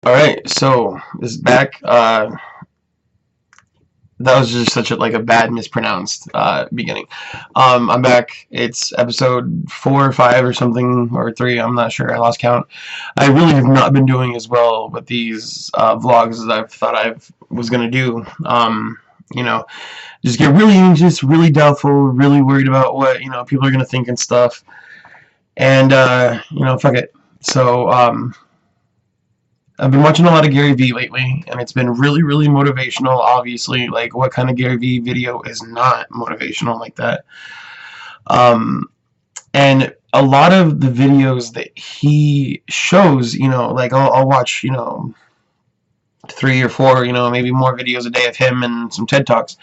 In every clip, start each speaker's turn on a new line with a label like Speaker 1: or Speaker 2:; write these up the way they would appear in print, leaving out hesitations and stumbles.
Speaker 1: Alright, so this is back. That was just such a bad mispronounced beginning. I'm back. It's episode 4 or 5 or something, or 3. I'm not sure. I lost count. I really have not been doing as well with these vlogs as I thought I was gonna do. You know, just get really anxious, really doubtful, really worried about what people are gonna think and stuff. And fuck it. So I've been watching a lot of Gary Vee lately, and it's been really, really motivational. Obviously, like, what kind of Gary Vee video is not motivational like that? Um, and a lot of the videos that he shows, like I'll watch, 3 or 4, maybe more videos a day of him and some TED Talks.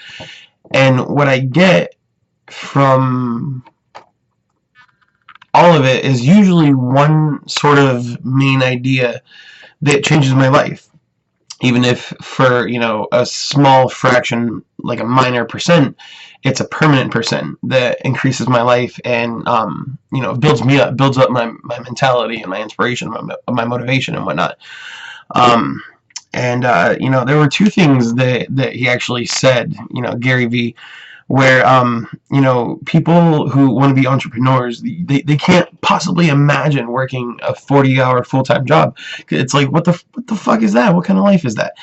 Speaker 1: And what I get from all of it is usually one sort of main idea that changes my life, even if for a small fraction, like a minor percent, it's a permanent percent that increases my life and builds me up, builds up my mentality and my inspiration, my motivation and whatnot. There were 2 things that he actually said, Gary Vee, where people who want to be entrepreneurs, they can't possibly imagine working a 40-hour full-time job. It's like, what the fuck is that? What kind of life is that?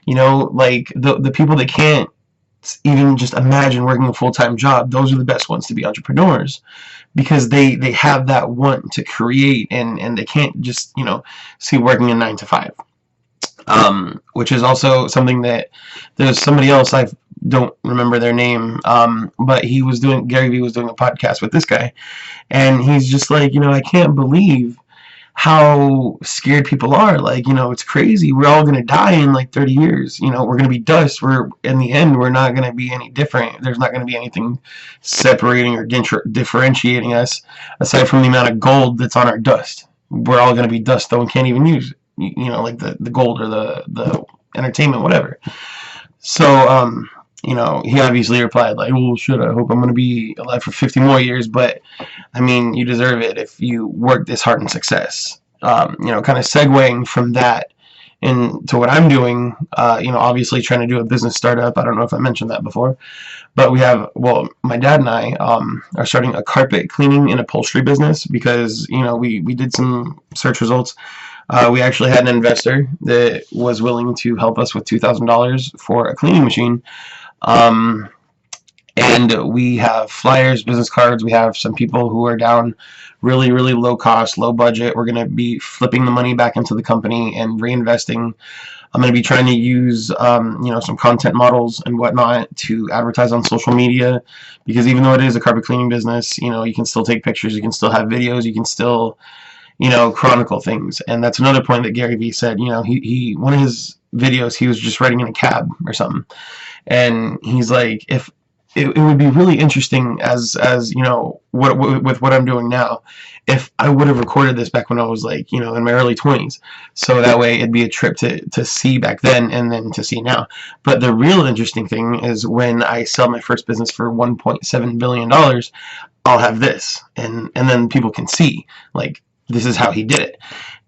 Speaker 1: Like the people that can't even just imagine working a full-time job, those are the best ones to be entrepreneurs, because they have that want to create, and they can't just see working a 9 to 5. Which is also something that there's somebody else, I don't remember their name, but Gary Vee was doing a podcast with this guy, and he's just like, I can't believe how scared people are. Like, it's crazy. We're all gonna die in like 30 years. We're gonna be dust. In the end, we're not gonna be any different. There's not gonna be anything separating or differentiating us aside from the amount of gold that's on our dust. We're all gonna be dust though and can't even use it. Like the gold or the entertainment, whatever. So, he obviously replied like, well, shit, I hope I'm going to be alive for 50 more years, but, I mean, you deserve it if you work this hard in success. Kind of segueing from that into what I'm doing, obviously trying to do a business startup. I don't know if I mentioned that before, but my dad and I are starting a carpet cleaning and upholstery business because, we did some search results. We actually had an investor that was willing to help us with $2,000 for a cleaning machine. And we have flyers, business cards. We have some people who are down, really, really low cost, low budget. We're going to be flipping the money back into the company and reinvesting. I'm going to be trying to use, some content models and whatnot to advertise on social media, because even though it is a carpet cleaning business, you can still take pictures, you can still have videos, you can still chronicle things. And that's another point that Gary Vee said. He one of his videos, he was just riding in a cab or something, and he's like, if it would be really interesting as with what I'm doing now, if I would have recorded this back when I was like, in my early 20s, so that way it'd be a trip to see back then and then to see now. But the real interesting thing is when I sell my first business for $1.7 billion, I'll have this, and then people can see, like, this is how he did it.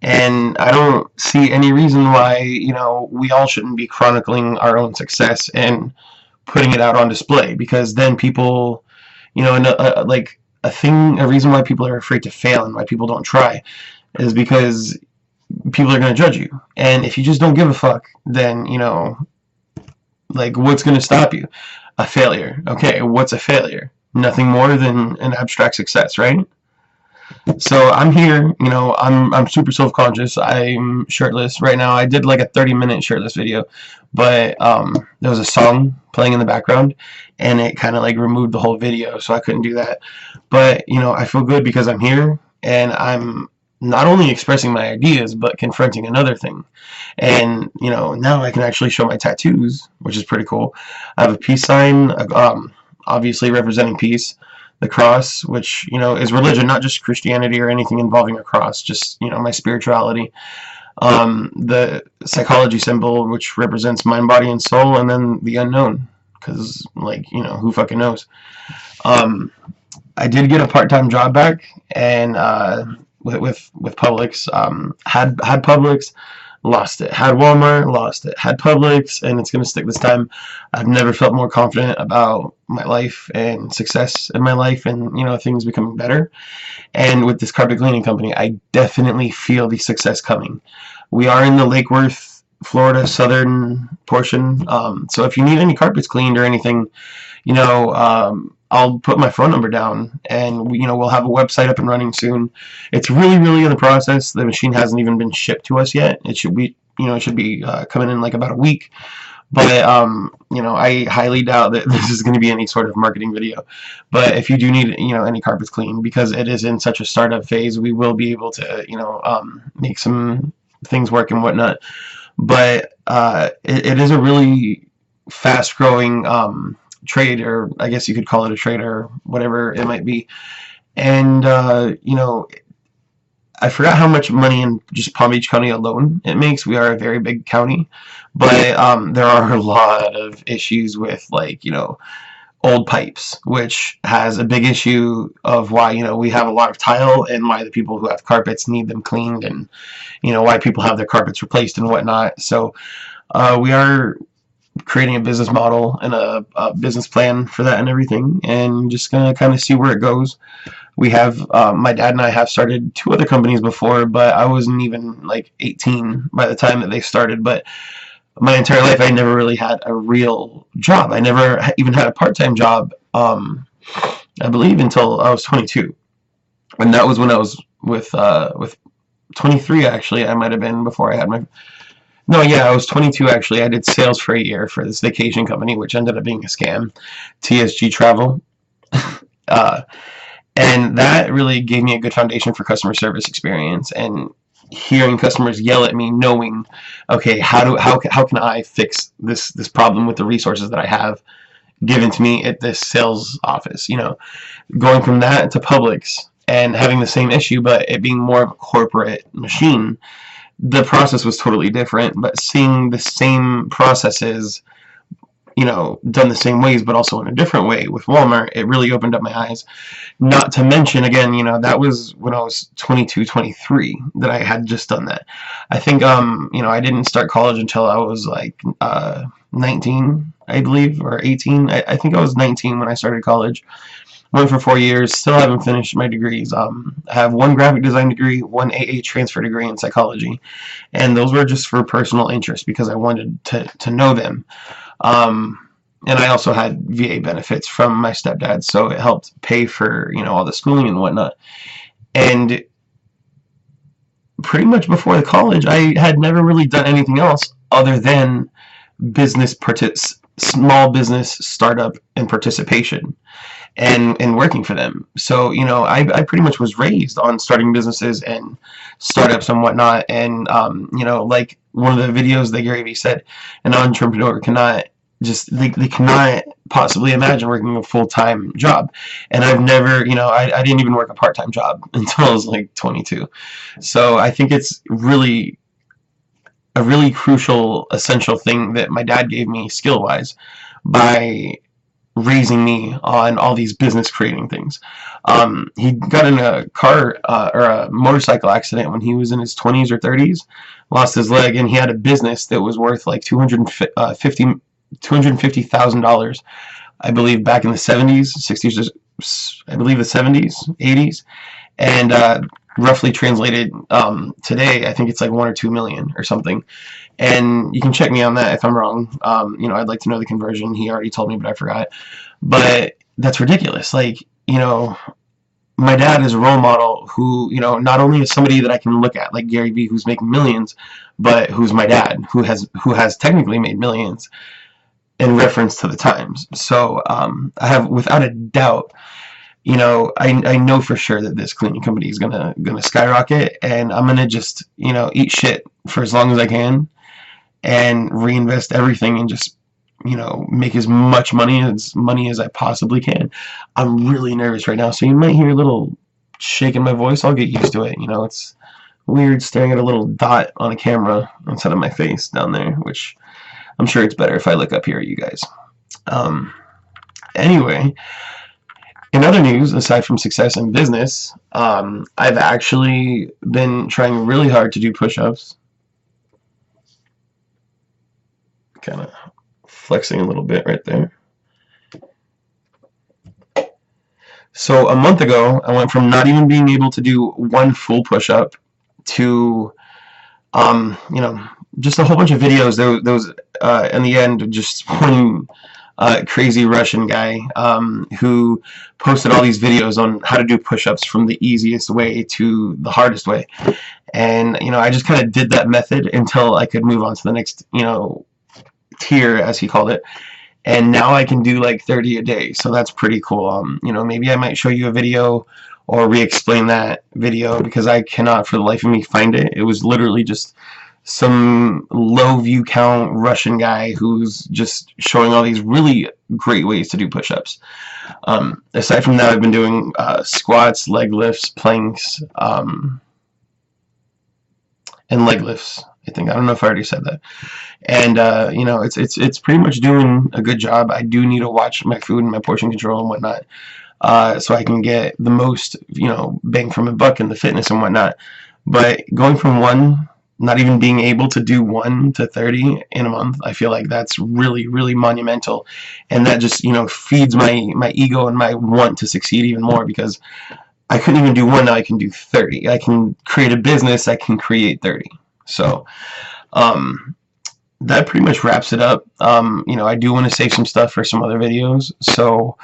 Speaker 1: And I don't see any reason why, we all shouldn't be chronicling our own success and putting it out on display, because then people, like a reason why people are afraid to fail and why people don't try is because people are going to judge you. And if you just don't give a fuck, then, like, what's going to stop you? A failure. Okay, what's a failure? Nothing more than an abstract success, right? So I'm here, I'm super self-conscious. I'm shirtless right now. I did like a 30-minute shirtless video, but there was a song playing in the background, and it kind of like removed the whole video, so I couldn't do that. But I feel good because I'm here, and I'm not only expressing my ideas, but confronting another thing. And now I can actually show my tattoos, which is pretty cool. I have a peace sign, obviously representing peace. The cross, which is religion, not just Christianity or anything involving a cross, just my spirituality. The psychology symbol, which represents mind, body, and soul, and then the unknown, because who fucking knows. I did get a part-time job back, and with Publix, had Publix. lost it. Had Walmart, lost it. Had Publix, and it's going to stick this time. I've never felt more confident about my life and success in my life, and things becoming better. And with this carpet cleaning company, I definitely feel the success coming. We are in the Lake Worth, Florida, southern portion. So if you need any carpets cleaned or anything, I'll put my phone number down, and we'll have a website up and running soon. It's really, really in the process. The machine hasn't even been shipped to us yet. It should be, coming in like about a week. But I highly doubt that this is going to be any sort of marketing video. But if you do need, any carpets cleaned, because it is in such a startup phase, we will be able to, make some things work and whatnot. But it is a really fast-growing trade, or I guess you could call it a trade, or whatever it might be. And I forgot how much money in just Palm Beach County alone it makes. We are a very big county, but there are a lot of issues with, like, old pipes, which has a big issue of why we have a lot of tile, and why the people who have carpets need them cleaned, and why people have their carpets replaced and whatnot. So we are creating a business model and a business plan for that and everything, and just gonna kind of see where it goes. We have my dad and I have started 2 other companies before, but I wasn't even like 18 by the time that they started. But my entire life I never really had a real job. I never even had a part-time job, I believe, until I was 22, and that was when I was with 23 actually. I might have been before I had my no, yeah, I was 22 actually. I did sales for a year for this vacation company, which ended up being a scam, TSG Travel. uh, And that really gave me a good foundation for customer service experience, and hearing customers yell at me, knowing, okay, how can I fix this problem with the resources that I have given to me at this sales office? Going from that to Publix and having the same issue, but it being more of a corporate machine, the process was totally different. But seeing the same processes, done the same ways, but also in a different way with Walmart, it really opened up my eyes. Not to mention, again, that was when I was 22, 23 that I had just done that. I think, I didn't start college until I was like 19, I believe, or 18. I think I was 19 when I started college. Went for 4 years, still haven't finished my degrees. I have 1 graphic design degree, 1 AA transfer degree in psychology, and those were just for personal interest because I wanted to know them. And I also had VA benefits from my stepdad, so it helped pay for, all the schooling and whatnot. And pretty much before the college, I had never really done anything else other than small business startup and participation, and working for them. So, I pretty much was raised on starting businesses and startups and whatnot. And, like one of the videos that Gary Vee said, an entrepreneur cannot they cannot possibly imagine working a full-time job. And I've never, I didn't even work a part-time job until I was like 22. So I think it's really a really crucial, essential thing that my dad gave me skill-wise by raising me on all these business creating things. He got in a car or a motorcycle accident when he was in his 20s or 30s, lost his leg, and he had a business that was worth like $250,000, I believe, back in the 70s, 60s, I believe the 70s, 80s, and roughly translated today, I think it's like 1 or 2 million or something. And you can check me on that if I'm wrong. I'd like to know the conversion. He already told me, but I forgot. But that's ridiculous. Like, my dad is a role model who, not only is somebody that I can look at, like Gary Vee, who's making millions, but who's my dad, who has technically made millions in reference to the times. So I have, without a doubt, I know for sure that this cleaning company is gonna skyrocket, and I'm gonna just eat shit for as long as I can and reinvest everything and just make as much money as I possibly can. I'm really nervous right now, so you might hear a little shake in my voice. I'll get used to it. It's weird staring at a little dot on a camera instead of my face down there, which I'm sure it's better if I look up here at you guys. Anyway, in other news, aside from success in business, I've actually been trying really hard to do push-ups. flexing a little bit right there. So a month ago, I went from not even being able to do one full push-up to, you know, just a whole bunch of videos. There was in the end, just one crazy Russian guy who posted all these videos on how to do push-ups from the easiest way to the hardest way. And, you know, I just kind of did that method until I could move on to the next, you know, tier, as he called it. And now I can do like 30 a day, so that's pretty cool. You know, maybe I might show you a video or re-explain that video, because I cannot for the life of me find it. It was literally just some low view count Russian guy who's just showing all these really great ways to do push-ups. Aside from that, I've been doing squats, leg lifts, planks, and leg lifts. I don't know if I already said that. And you know, it's pretty much doing a good job. I do need to watch my food and my portion control and whatnot, so I can get the most, you know, bang for my buck in the fitness and whatnot. But going from one, not even being able to do 1 to 30 in a month, I feel like that's really, really monumental, and that just, you know, feeds my ego and my want to succeed even more, because I couldn't even do 1, now I can do 30. I can create a business, I can create 30. So that pretty much wraps it up. You know, I do want to save some stuff for some other videos, so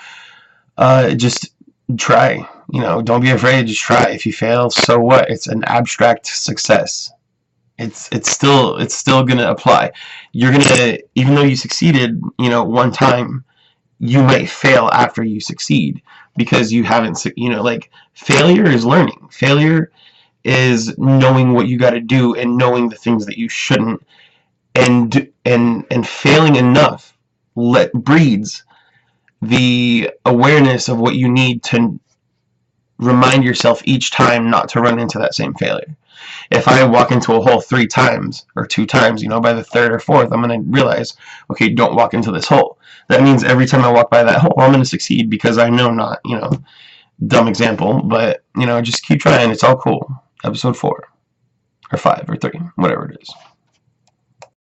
Speaker 1: just try. You know, don't be afraid, just try. If you fail, so what? It's an abstract success. It's still gonna apply. You're gonna, even though you succeeded, you know, one time, you might fail after you succeed, because you haven't, you know, like, failure is learning. Failure is knowing what you got to do and knowing the things that you shouldn't, and failing enough breeds the awareness of what you need to remind yourself each time not to run into that same failure. If I walk into a hole 3 times or 2 times, you know, by the 3rd or 4th, I'm going to realize, okay, don't walk into this hole. That means every time I walk by that hole, I'm going to succeed, because I know not, you know, dumb example, but, you know, just keep trying. It's all cool. Episode 4 or 5 or 3, whatever it is.